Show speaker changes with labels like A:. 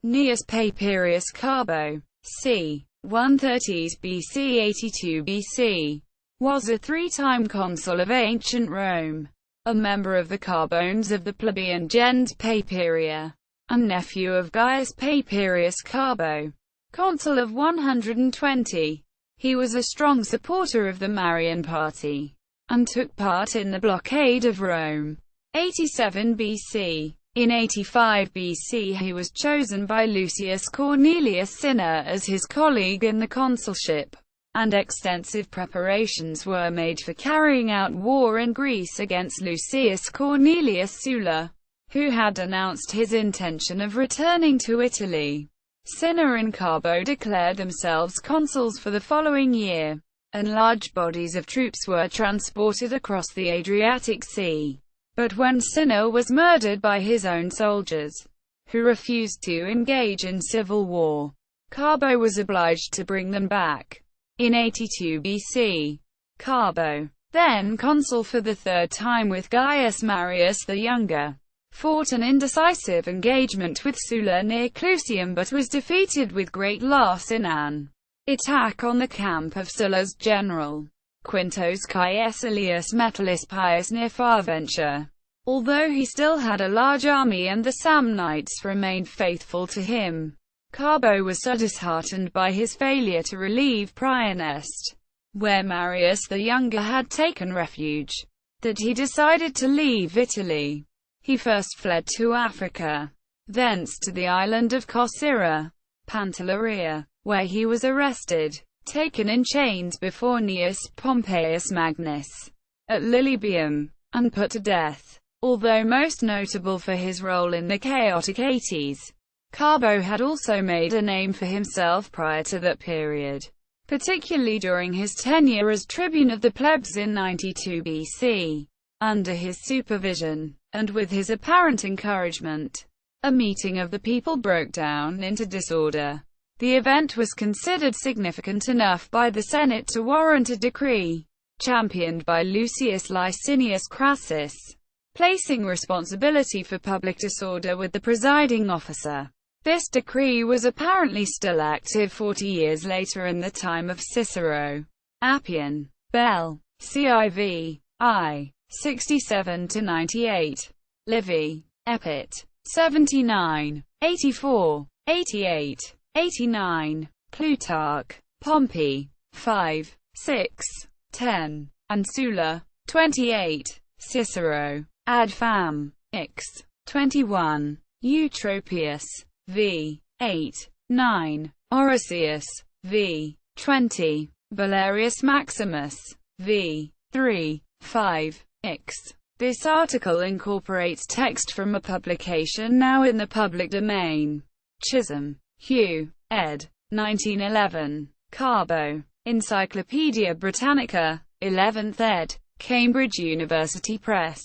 A: Gnaeus Papirius Carbo, c. 130s BC 82 BC, was a three-time consul of ancient Rome, a member of the Carbones of the plebeian gens Papiria, and nephew of Gaius Papirius Carbo, consul of 120. He was a strong supporter of the Marian party, and took part in the blockade of Rome. 87 BC. In 85 BC he was chosen by Lucius Cornelius Cinna as his colleague in the consulship, and extensive preparations were made for carrying out war in Greece against Lucius Cornelius Sulla, who had announced his intention of returning to Italy. Cinna and Carbo declared themselves consuls for the following year, and large bodies of troops were transported across the Adriatic Sea. But when Cinna was murdered by his own soldiers, who refused to engage in civil war, Carbo was obliged to bring them back. In 82 BC, Carbo, then consul for the third time with Gaius Marius the Younger, fought an indecisive engagement with Sulla near Clusium but was defeated with great loss in an attack on the camp of Sulla's general, Quintus Caecilius Metellus Pius near Faventia. Although he still had a large army and the Samnites remained faithful to him, Carbo was so disheartened by his failure to relieve Praeneste, where Marius the Younger had taken refuge, that he decided to leave Italy. He first fled to Africa, thence to the island of Cossyra, Pantelleria, where he was arrested, taken in chains before Gnaeus Pompeius Magnus, at Lilybaeum, and put to death. Although most notable for his role in the chaotic 80s, Carbo had also made a name for himself prior to that period, particularly during his tenure as tribune of the plebs in 92 BC. Under his supervision, and with his apparent encouragement, a meeting of the people broke down into disorder. The event was considered significant enough by the Senate to warrant a decree, championed by Lucius Licinius Crassus, placing responsibility for public disorder with the presiding officer. This decree was apparently still active 40 years later in the time of Cicero. Appian, Bell, Civ. I. 67–98. Livy, Epit. 79, 84, 88, 89. Plutarch, Pompey. 5, 6, 10. And Sulla. 28. Cicero. Ad Fam. Ix. 21. Eutropius. V. 8, 9. Orosius. V. 20. Valerius Maximus. V. 3, 5. Ix. This article incorporates text from a publication now in the public domain. Chisholm, Hugh, ed. 1911. Carbo. Encyclopædia Britannica, 11th ed., Cambridge University Press.